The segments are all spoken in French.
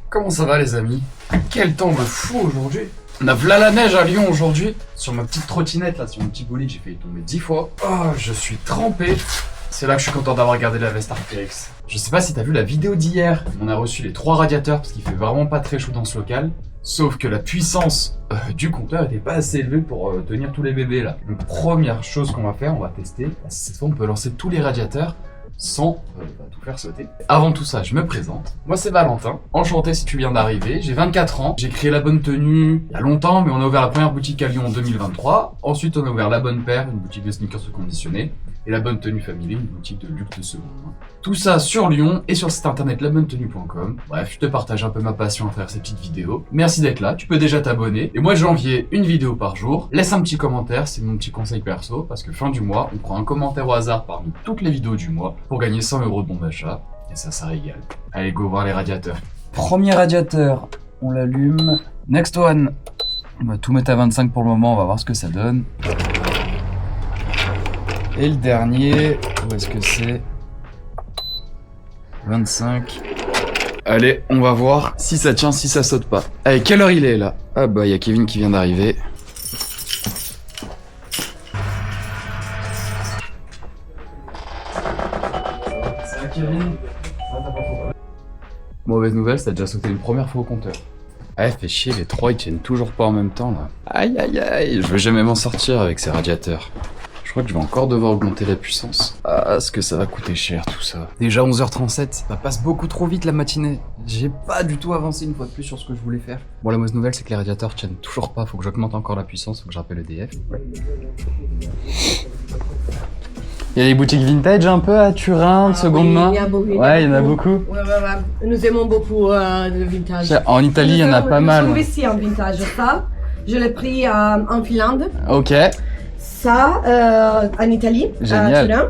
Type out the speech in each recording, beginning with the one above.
Comment ça va les amis? Quel temps de fou aujourd'hui! On a v'là la neige à Lyon aujourd'hui. Sur ma petite trottinette là, sur mon petit bolide, j'ai failli tomber 10 fois. Oh, je suis trempé. C'est là que je suis content d'avoir gardé la veste Arc'teryx. Je sais pas si t'as vu la vidéo d'hier. On a reçu les 3 radiateurs parce qu'il fait vraiment pas très chaud dans ce local. Sauf que la puissance du compteur était pas assez élevée pour tenir tous les bébés là. Donc première chose qu'on va faire, on va tester. Cette fois on peut lancer tous les radiateurs sans tout faire sauter. Avant tout ça, je me présente. Moi c'est Valentin, enchanté si tu viens d'arriver. J'ai 24 ans, j'ai créé La Bonne Tenue il y a longtemps, mais on a ouvert la première boutique à Lyon en 2023. Ensuite on a ouvert La Bonne Paire, une boutique de sneakers reconditionnés. Et La Bonne Tenue Family, une boutique de luxe de seconde main. Tout ça sur Lyon et sur le site internet labonnetenue.com. Bref, je te partage un peu ma passion à travers ces petites vidéos. Merci d'être là, tu peux déjà t'abonner. Et moi, janvier, une vidéo par jour. Laisse un petit commentaire, c'est mon petit conseil perso, parce que fin du mois, on prend un commentaire au hasard parmi toutes les vidéos du mois pour gagner 100 € de bon d'achat. Et ça régale. Allez, go voir les radiateurs. Premier radiateur, on l'allume. Next one. On va tout mettre à 25 pour le moment, on va voir ce que ça donne. Et le dernier, où est-ce que c'est? 25. Allez, on va voir si ça tient, si ça saute pas. Allez, quelle heure il est là? Ah bah, il y a Kevin qui vient d'arriver. Ça va Kevin? Mauvaise nouvelle, ça a déjà sauté une première fois au compteur. Ah, fait chier, les 3 ils tiennent toujours pas en même temps là. Aïe aïe aïe, je vais jamais m'en sortir avec ces radiateurs. Je crois que je vais encore devoir augmenter la puissance. Ah, ce que ça va coûter cher tout ça. Déjà 11h37, ça passe beaucoup trop vite la matinée. J'ai pas du tout avancé une fois de plus sur ce que je voulais faire. Bon, la mauvaise nouvelle c'est que les radiateurs tiennent toujours pas, faut que j'augmente encore la puissance, faut que je rappelle EDF. Ouais. Il y a des boutiques vintage un peu à Turin, de seconde main. Il y a beaucoup. Ouais, il y en a beaucoup. Ouais. Nous aimons beaucoup le vintage. En Italie, il y en a pas mal. Je trouve ici un vintage, ça. Je l'ai pris en Finlande. Ok. Ça, en Italie, génial. À Turin.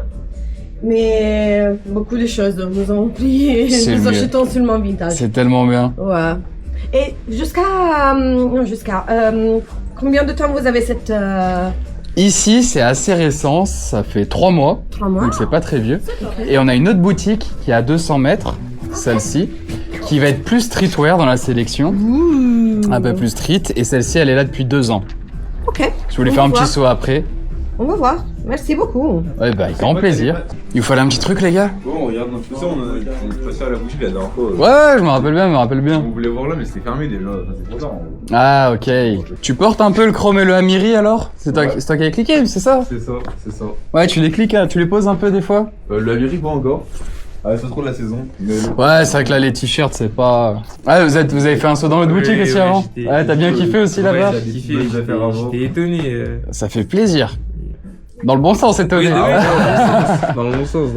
Mais beaucoup de choses. Nous avons pris, nous achetons seulement vintage. C'est tellement bien. Ouais. Et combien de temps vous avez cette... Ici, c'est assez récent, ça fait 3 mois. 3 mois. Donc c'est pas très vieux. Okay. Et on a une autre boutique qui est à 200 mètres, celle-ci, qui va être plus streetwear dans la sélection. Un peu plus street. Et celle-ci, elle est là depuis 2 ans. Ok. Je voulais faire un petit saut après. On va voir. Merci beaucoup. Ouais, bah, avec grand plaisir. Il vous fallait un petit truc, les gars? Bon, on regarde notre ça, on a passé à la boutique la dernière fois. Ouais, je me rappelle bien, On voulait voir là, mais c'était fermé déjà. Enfin, c'est trop tard. Ah, ok. Tu portes un peu le chrome et le Amiri alors? C'est toi qui as cliqué, c'est ça? C'est ça. Ouais, tu les cliques, hein, tu les poses un peu des fois? Le Amiri, pas encore. Ah, c'est trop de la saison. Ouais, c'est vrai que là, les t-shirts, c'est pas... Ah, vous avez fait un saut dans l'autre boutique aussi avant? Ouais, t'as bien kiffé aussi là-bas? Ouais, j'ai kiffé, j'étais étonné. Ça fait plaisir. Dans le bon sens, étonné. Oui, dans le bon sens.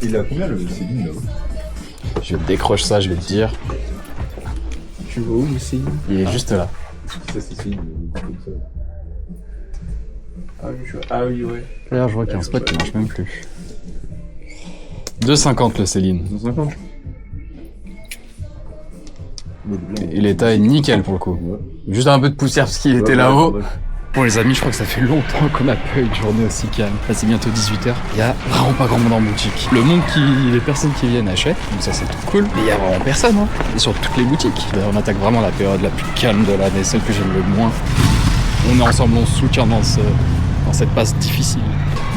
Il a combien le Céline là? Je décroche ça, je vais te dire. Tu vois où le Céline? Il est juste là. Ça, c'est Céline, comme ça. Ah oui, ouais. D'ailleurs, je vois qu'il y a un spot qui marche même plus. 2,50 le Céline. 250. Et l'état est nickel pour le coup. Juste un peu de poussière parce qu'il était là-haut. Bon les amis, je crois que ça fait longtemps qu'on a pas eu une journée aussi calme. Là c'est bientôt 18h, il y a vraiment pas grand monde en boutique. Les personnes qui viennent achètent, donc ça c'est tout cool. Mais il y a vraiment personne, hein. Et sur toutes les boutiques. D'ailleurs on attaque vraiment la période la plus calme de l'année, celle que j'aime le moins. On est ensemble, on se soutient dans cette passe difficile.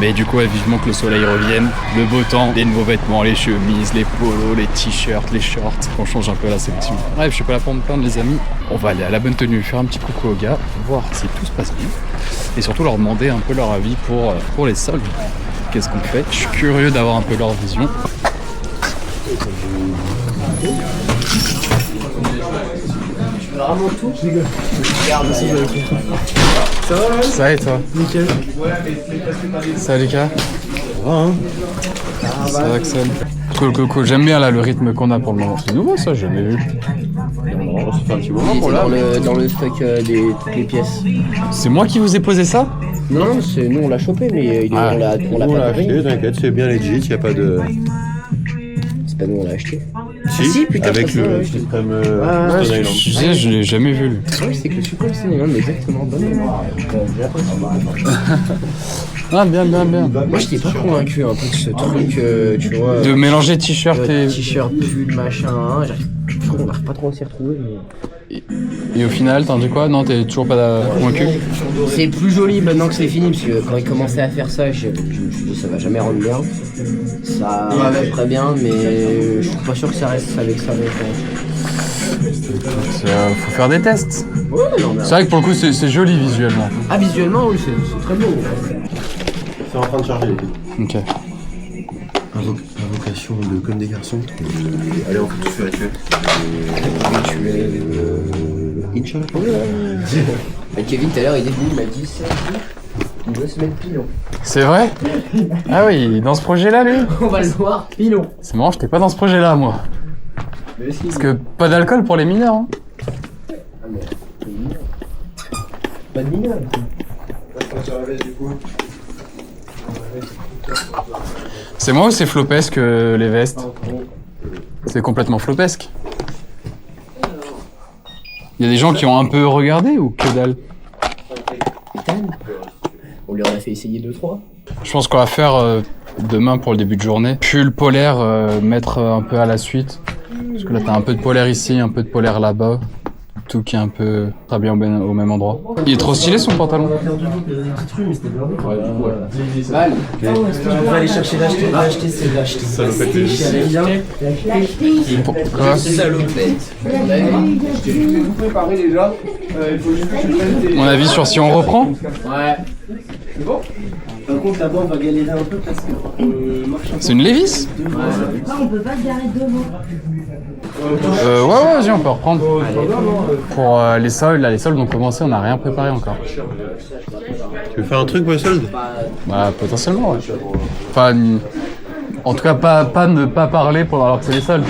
Mais du coup, ouais, vivement que le soleil revienne, le beau temps, les nouveaux vêtements, les chemises, les polos, les t-shirts, les shorts, qu'on change un peu la sélection. Bref, je suis pas là pour me plaindre les amis. On va aller à La Bonne Tenue, faire un petit coucou aux gars, voir si tout se passe bien. Et surtout leur demander un peu leur avis pour les soldes. Qu'est-ce qu'on fait? Je suis curieux d'avoir un peu leur vision. Vraiment tout. Regarde aussi, Ça va, ouais? Ça va et toi? Nickel. Salut Lucas. Ça va, hein? Ça va Axel. Cool. J'aime bien là le rythme qu'on a pour le moment. C'est nouveau ça, j'ai jamais vu. On se fait un petit moment pour là. Dans le stock des toutes les pièces. C'est moi qui vous ai posé ça? Non, c'est nous on l'a chopé, mais on l'a pas acheté, t'inquiète, c'est bien legit, y a pas de... C'est pas nous on l'a acheté. Si, putain, avec le Supreme Stone Island. Je disais, je l'ai jamais vu lui. Oui, c'est que le Supreme Stone Island, exactement, bonne mémoire. Ah, bien. Moi, j'étais pas convaincu un peu de ce truc, tu vois. De mélanger t-shirt et... T-shirt, pull, machin. On n'arrive pas trop à s'y retrouver. Mais... Et au final, t'en dis quoi? Non, t'es toujours pas convaincu? C'est plus joli maintenant que c'est fini, parce que quand il commençait à faire ça, je me suis dit ça va jamais rendre bien. Ça va très bien, mais je suis pas sûr que ça reste avec ça longtemps. Faut faire des tests. Ouais, non, mais... C'est vrai que pour le coup, c'est joli visuellement. Ah, visuellement, oui, c'est très beau. C'est en train de charger. Ok. Invocation de comme des garçons. Allez, on fait tout sur Inch'Allah. Kevin, tout à l'heure, il m'a dit ça. Il doit se mettre pilon. C'est vrai? Ah oui, il est dans ce projet-là, lui? On va le voir, pilon. C'est marrant, j'étais pas dans ce projet-là, moi. Parce que pas d'alcool pour les mineurs, hein. Pas de mineur. C'est moi ou c'est flopesque les vestes? C'est complètement flopesque. Il y a des gens qui ont un peu regardé ou que dalle? On lui en a fait essayer 2-3. Je pense qu'on va faire demain pour le début de journée. Pull polaire, mettre un peu à la suite. Parce que là t'as un peu de polaire ici, un peu de polaire là-bas. Tout qui est un peu très bien au même endroit. Il est trop stylé son pantalon. Mal. On va aller chercher l'acheter, c'est l'acheter. Quoi? Salopette. Vous préparez déjà. Il faut juste que je prenne tes... Mon avis sur si on reprend? Ouais. C'est bon? Par contre, là-bas, on va galérer un peu parce que marche un peu. C'est une Levi's? On peut pas se garer devant. Ouais, vas-y, on peut reprendre. Pour les soldes, là, les soldes ont commencé, on n'a rien préparé encore. Tu veux faire un truc pour les soldes? Bah, potentiellement, ouais. Enfin, en tout cas, pas ne pas parler pendant alors que c'est les soldes.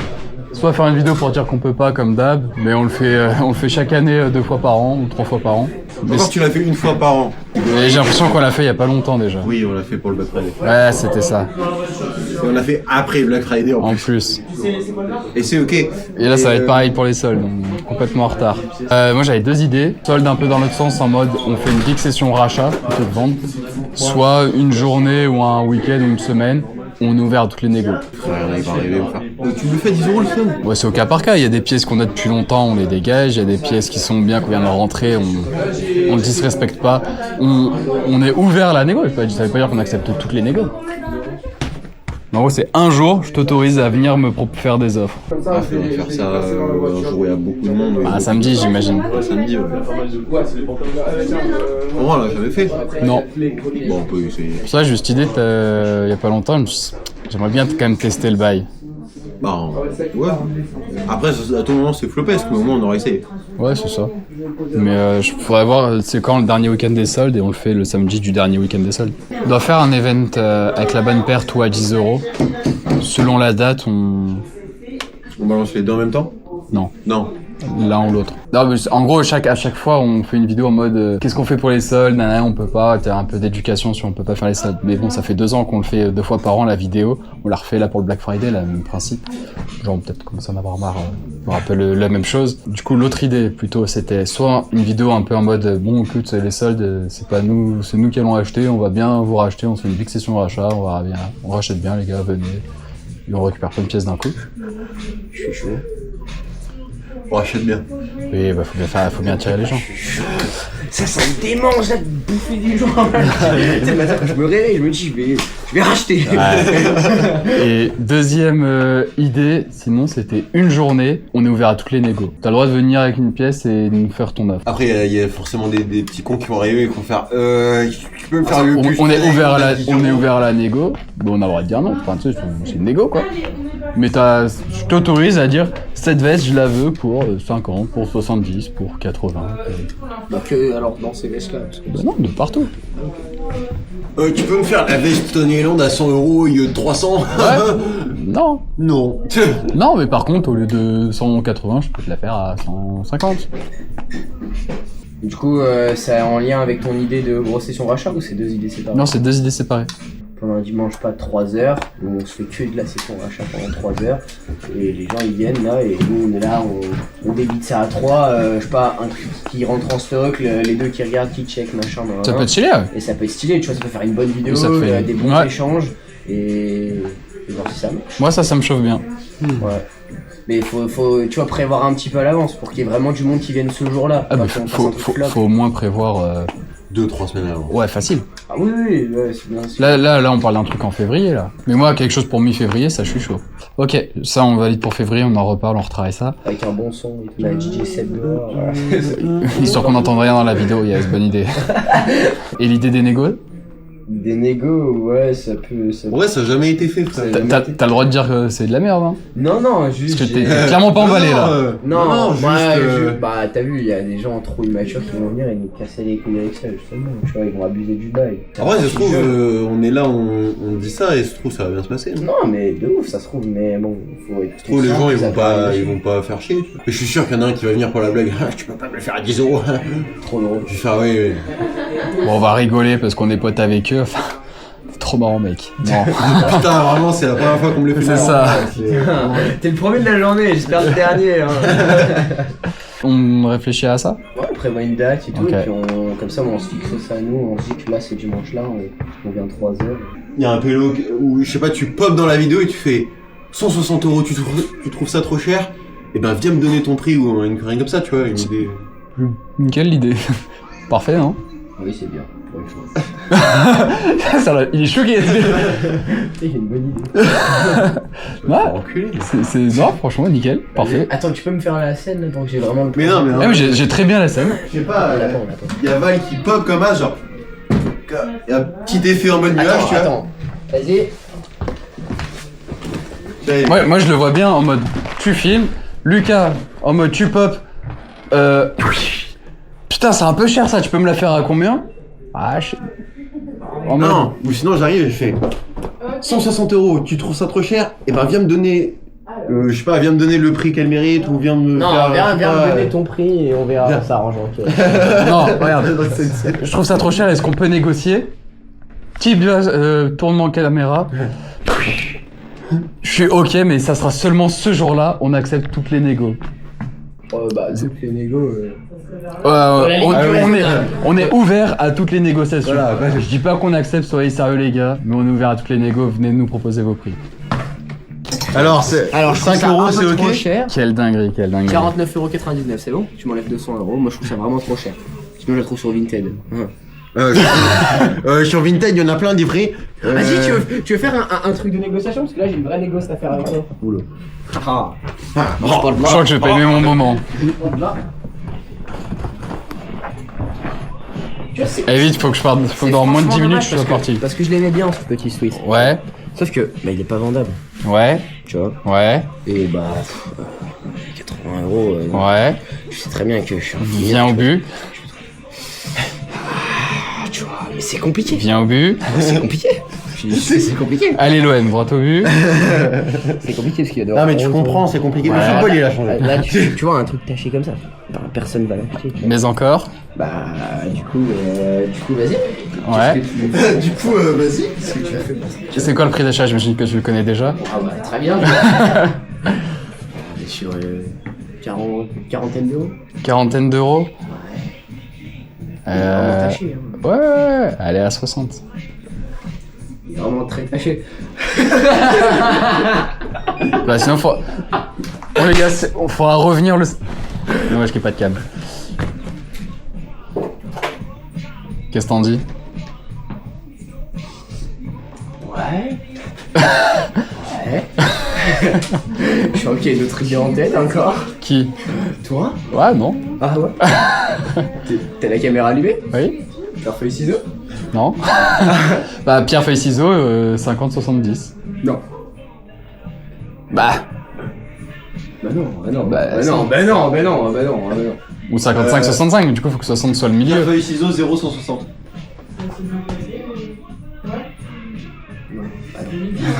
Soit faire une vidéo pour dire qu'on peut pas, comme d'hab, mais on le fait chaque année 2 fois par an ou 3 fois par an. Mais Encore, tu l'as fait une fois par an. j'ai l'impression qu'on l'a fait il y a pas longtemps déjà. Oui, on l'a fait pour le Black Friday. Ouais, c'était ça. Et on l'a fait après Black Friday en En plus. plus. Et c'est ok. Et là, ça va être pareil pour les soldes, donc complètement en retard. Moi, j'avais 2 idées. Solde un peu dans l'autre sens, en mode on fait une big session rachat, plutôt que vente. Soit une journée ou un week-end ou une semaine, on est ouvert à toutes les négos. On n'est pas arrivé à faire. Tu me fais 10 € le solde? Ouais, c'est au cas par cas. Il y a des pièces qu'on a depuis longtemps, on les dégage. Il y a des pièces qui sont bien, qu'on vient de rentrer, on le disrespecte pas. On est ouvert à la négo. Ça veut pas dire qu'on accepte toutes les négos. En gros, c'est un jour, je t'autorise à venir me faire des offres. Ah, faudrait faire ça un jour où il y a beaucoup de monde. Ah, samedi, j'imagine. Ouais, samedi, ouais. Au moins, on l'a jamais fait. Non. Bon, on peut essayer. Pour ça, j'ai eu cette idée il y a pas longtemps. J'aimerais bien quand même tester le bail. Bah, ouais. Après, à tout moment, c'est flopesque, mais au moins, on aurait essayé. Ouais, c'est ça. Mais je pourrais voir, c'est quand le dernier week-end des soldes et on le fait le samedi du dernier week-end des soldes. On doit faire un event avec la bonne paire, tout à 10 €. Selon la date, On balance les deux en même temps? Non. Non. L'un ou l'autre. Non, mais en gros, à chaque fois, on fait une vidéo en mode qu'est-ce qu'on fait pour les soldes, on peut pas, t'as un peu d'éducation si on peut pas faire les soldes. Mais bon, ça fait 2 ans qu'on le fait 2 fois par an la vidéo. On l'a refait là pour le Black Friday, là, le même principe. Genre peut-être commencer à en avoir marre, on rappelle la même chose. Du coup, l'autre idée plutôt, c'était soit une vidéo un peu en mode bon, écoute, les soldes, c'est pas nous, c'est nous qui allons acheter, on va bien vous racheter, on se fait une big session rachat, on rachète bien les gars, venez. Et on récupère plein de pièces d'un coup. Je suis chaud. On rachète bien. Oui, bah faut bien attirer les gens. Ça me démange là de bouffer des gens. Je me réveille, je me dis je vais racheter. Ouais. Et deuxième idée, sinon c'était une journée, on est ouvert à toutes les négos. T'as le droit de venir avec une pièce et nous faire ton offre. Après, il y a forcément des petits cons qui vont arriver et qui vont faire tu peux me faire le plus. On est ouvert à la négo, bon, on a le droit de dire non, enfin tu sais, c'est une négo quoi. Mais je t'autorise à dire cette veste je la veux pour 50, pour 70, pour 80. Donc alors dans ces vestes là. Bah non, de partout. Tu peux me faire la veste Tony Island à 100 € au lieu de 300? Ouais. Non. Non. Non, mais par contre, au lieu de 180, je peux te la faire à 150. Du coup, c'est en lien avec ton idée de grosse session rachat ou c'est 2 idées séparées? Non, c'est 2 idées séparées. pendant un dimanche, pas 3 heures, où on se fait que de la session achat pendant 3 heures, et les gens ils viennent là, et nous on est là, on débite ça à 3, je sais pas, un truc qui rentre en stock, les deux qui regardent, qui check, machin, Ça peut être stylé, ouais. et ça peut être stylé, tu vois, ça peut faire une bonne vidéo, fait... des bons échanges, et voir si ça marche. Moi ça me chauffe bien. Ouais. Mais il faut, tu vois, prévoir un petit peu à l'avance pour qu'il y ait vraiment du monde qui vienne ce jour-là. Ah, mais faut au moins prévoir... 2-3 semaines avant. Ouais, facile. Ah oui, c'est bien sûr. Là, on parle d'un truc en février, là. Mais moi, quelque chose pour mi-février, ça, je suis chaud. Ok, ça, on valide pour février, on en reparle, on retravaille ça. Avec un bon son, la DJ 7 dehors. Histoire qu'on n'entende rien dans la vidéo, yes, bonne idée. Et l'idée des négos? Des négos, ouais, ça peut... Ouais, ça a jamais été fait, frère. T'as le droit de dire que c'est de la merde, hein? Non, juste... Parce que t'es clairement pas emballé, là. Non, juste... Bah, t'as vu, il y a des gens trop immatures qui vont venir et nous casser les couilles avec ça, justement. Tu vois, ils vont abuser du bail. En vrai, ça se trouve, on est là, on dit ça, et ça se trouve, ça va bien se passer. Non, mais de ouf, ça se trouve, mais bon, faut être... Ça se trouve, les gens, ils vont pas faire chier. Et je suis sûr qu'il y en a un qui va venir pour la blague. Ah, tu peux pas me le faire à 10 €. Trop drôle. Je vais faire, oui. Bon, on va rigoler parce qu'on est potes avec eux, enfin... Trop marrant, mec. Non. Putain, vraiment, c'est la première fois qu'on me le fait. C'est ça. T'es le premier de la journée, j'espère le dernier. Hein. On réfléchit à ça? Ouais, on prévoit une date et tout, Okay. et puis comme ça, on se fixe ça à nous, on se dit que là, ce dimanche-là, on vient 3 heures. Il y a un pélo où, je sais pas, tu popes dans la vidéo et tu fais 160 €, tu trouves ça trop cher? Eh ben, viens me donner ton prix ou une connerie comme ça, tu vois, une idée. Nickel l'idée. Parfait, non? Oui, c'est bien. Pour une fois. Il est choqué. J'ai une bonne idée. Ouais. Non, franchement, nickel. Parfait. Attends, tu peux me faire la scène là, donc j'ai vraiment le. Mais non, mais non. Ah, mais j'ai très bien la scène. Je sais pas, On l'attend. il y a Val qui pop comme ça, genre. Il y a un petit effet en mode nuage, tu vois. Attends. Vas-y. Ouais, moi je le vois bien en mode tu filmes, Lucas en mode tu pop. Putain, c'est un peu cher ça, tu peux me la faire à combien? Ah, en mode... Non, ou sinon j'arrive et je fais 160 €, tu trouves ça trop cher? Eh ben viens me donner, je sais pas, viens me donner le prix qu'elle mérite ou viens me Non, faire... viens me donner ton prix et on verra, on s'arrange. Non, regarde, je trouve ça trop cher, est-ce qu'on peut négocier? Type tournement caméra. Je suis ok, mais ça sera seulement ce jour-là, on accepte toutes les négos. Bah, toutes les négos... On est ouvert à toutes les négociations. Voilà, ouais. Je dis pas qu'on accepte, soyez sérieux les gars, mais on est ouvert à toutes les négos, venez nous proposer vos prix. Alors, 5 € c'est trop ok? cher. Quelle dinguerie, quelle dinguerie. 49,99 €, c'est bon? Tu m'enlèves 200 €, moi je trouve ça vraiment trop cher. Sinon je la trouve sur Vinted. Sur Vinted, il y en a plein des prix. Vas-y, tu veux faire un truc de négociation? Parce que là j'ai une vraie négoce à faire avec toi. Oula. Ah. Je crois que je vais pas aimer mon moment. Eh vite, faut que je parte, faut que dans moins de 10 minutes je sois parti. Parce que je l'aimais bien ce petit Swiss. Ouais, Sauf que, bah il est pas vendable, ouais, tu vois. ouais, Et bah, 80 €, ouais. je sais très bien que je suis un Viens au but, tu vois, mais c'est compliqué. viens au but. C'est compliqué. C'est compliqué. Allez l'OM, droit au but. C'est compliqué ce qu'il y a dehors. Non mais tu comprends, c'est compliqué. Le Ouais. football il a changé. Là, tu vois un truc taché comme ça. Bah, personne va l'acheter. tu vois. Mais encore. Bah, du coup, vas-y. Ouais. Du coup, vas-y. Qu'est-ce que tu as fait pour ça? C'est quoi le prix d'achat? J'imagine que tu le connais déjà. Ah bah, très bien. On est sur quarantaine d'euros. Quarantaine d'euros. Il est vraiment taché. Hein. Ouais, allez à 60. Il est vraiment très taché. Bah sinon faut... Bon les gars, on faudra revenir le... Dommage qu'il n'y ait pas de cam. Qu'est-ce que t'en dis? Ouais. Ouais. Je suis ok, notre idée en tête encore. Qui? Toi? Ouais, non. Ah ouais. T'as la caméra allumée? Oui? Faire feuille ciseaux? Non. Bah pierre feuille ciseaux, 50-70. Non. Bah. Bah non, bah non, Bah, bah non, bah non, bah non, bah non, bah non. Ou 55-65, mais du coup faut que 60 soit le milieu. Feuille ciseaux 0,160.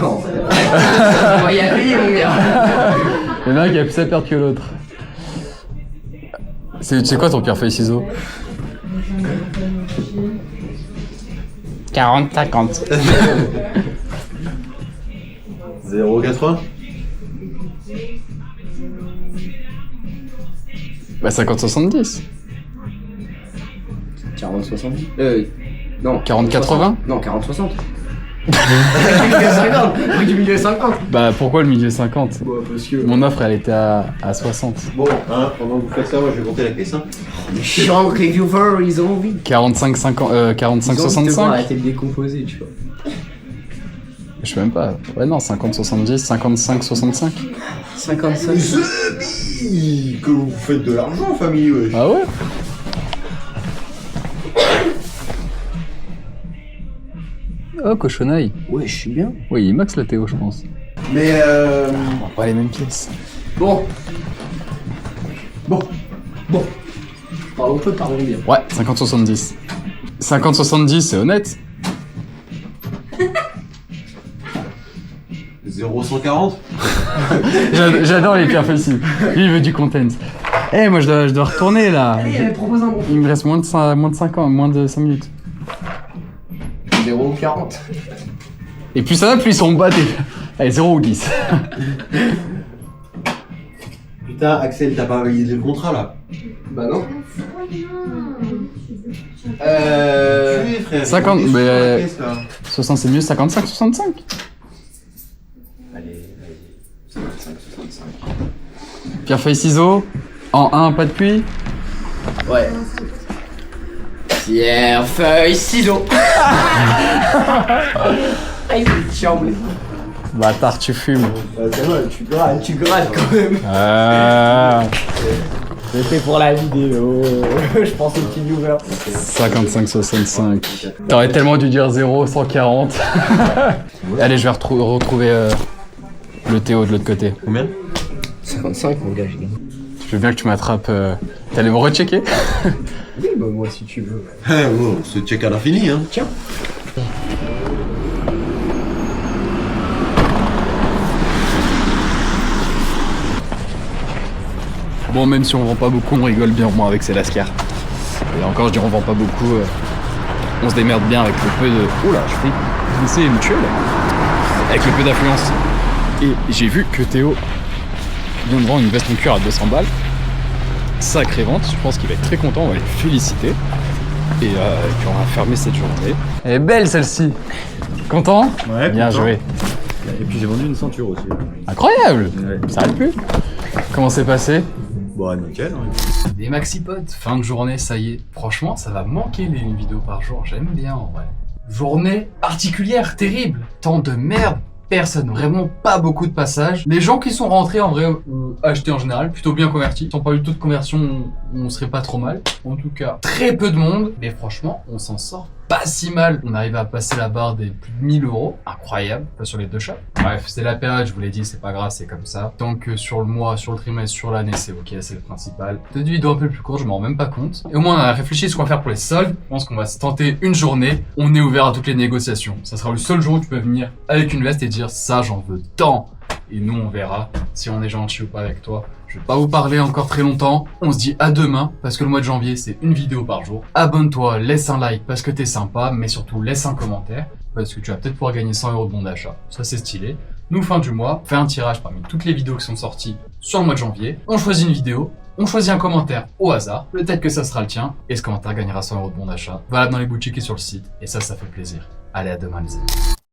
Non, on va y aller, mon gars. Il y en a un qui a plus à perdre que l'autre. C'est quoi ton pierre feuille ciseaux? 40-50. 0,80. Bah 50-70. 40-70. Non. 40-80. Non, 40-60. Prix du milieu 50. Bah pourquoi le milieu 50? Bon, parce que... Mon offre elle était à 60. Bon, hein, pendant que vous faites ça, moi je vais compter la caisse. Hein. Chiant que les viewers, ils ont envie. 45-50, 45-65. Arrêtez de décomposer, tu vois. Je sais même pas. Ouais non, 50-70, 55-65. 55. Que vous faites de l'argent, famille, ouais. Ah ouais? Oh, cochonaille. Ouais, je suis bien. Oui, il max la Théo, je pense. Mais On va pas les mêmes pièces. Bon. Parlons peu, parlons bien. Ouais, 50-70. 50-70, c'est honnête. 0,140. J'adore les pierres facile. Lui, il veut du content. Eh, moi, je dois retourner, là. Allez, propose un bon. Il me reste moins de 5 ans, moins de 5 minutes. 0,40. Et plus ça va, plus ils sont bas. Allez, 0 ou 10. Putain, Axel, t'as pas validé le contrat, là. Bah non. Oui, frère. 50, Qu'est-ce que mais, tu fais dans la caisse, là 60, c'est mieux, 55-65. Allez, vas-y. 55, 65. Pierre, feuille, ciseaux. En 1, pas de pluie. Ouais. Pierre, feuille, ciseaux. Aïe, chiant. Bâtard, tu fumes. C'est vrai, tu grattes quand même. C'était pour la vidéo. Je pense au petit viewer. 55-65. T'aurais tellement dû dire 0, 140. Allez, je vais retrouver le Théo de l'autre côté. Combien 55, mon gars, j'ai gagné. Je veux bien que tu m'attrapes. T'allais me rechecker? Oui, bah moi, si tu veux. Oh, ce check à l'infini, hein. Tiens. Bon, même si on vend pas beaucoup, on rigole bien au moins avec ces lascars. Et encore, je dis on vend pas beaucoup. On se démerde bien avec le peu de... Oula, je fais glisser et me tuer là. Avec le peu d'affluence. Et j'ai vu que Théo vient de vendre une veste en cuir à 200 balles. Sacrée vente, je pense qu'il va être très content, on va les féliciter. Et puis on va fermer cette journée. Elle est belle celle-ci. Content? Ouais, bien content. joué. Et puis j'ai vendu une ceinture aussi. Incroyable. Ouais. Ça arrête plus. Comment c'est passé? Bon, nickel. Hein. Des maxi-potes, fin de journée, ça y est. Franchement, ça va manquer les vidéos par jour, j'aime bien en vrai. Journée particulière, terrible. Temps de merde, personne, vraiment pas beaucoup de passages. Les gens qui sont rentrés en vrai, achetés en général, plutôt bien convertis. Sans pas eu taux de conversion, on serait pas trop mal. En tout cas, très peu de monde, mais franchement, on s'en sort pas si mal. On arrive à passer la barre des plus de 1000 €. Incroyable, pas sur les deux shops. Bref, c'est la période, je vous l'ai dit, c'est pas grave, c'est comme ça. Tant que sur le mois, sur le trimestre, sur l'année, c'est ok, c'est le principal. Peut-être une vidéo un peu plus courte, je m'en rends même pas compte. Et au moins, on a réfléchi à ce qu'on va faire pour les soldes. Je pense qu'on va se tenter une journée. On est ouvert à toutes les négociations. Ça sera le seul jour où tu peux venir avec une veste et dire ça, j'en veux tant. Et nous, on verra si on est gentil ou pas avec toi. Je vais pas vous parler encore très longtemps. On se dit à demain, parce que le mois de janvier, c'est une vidéo par jour. Abonne-toi, laisse un like parce que t'es sympa, mais surtout laisse un commentaire, parce que tu vas peut-être pouvoir gagner 100 € de bon d'achat. Ça, c'est stylé. Nous, fin du mois, on fait un tirage parmi toutes les vidéos qui sont sorties sur le mois de janvier. On choisit une vidéo, on choisit un commentaire au hasard. Peut-être que ça sera le tien, et ce commentaire gagnera 100 € de bon d'achat. Valable dans les boutiques et sur le site, et ça fait plaisir. Allez, à demain les amis.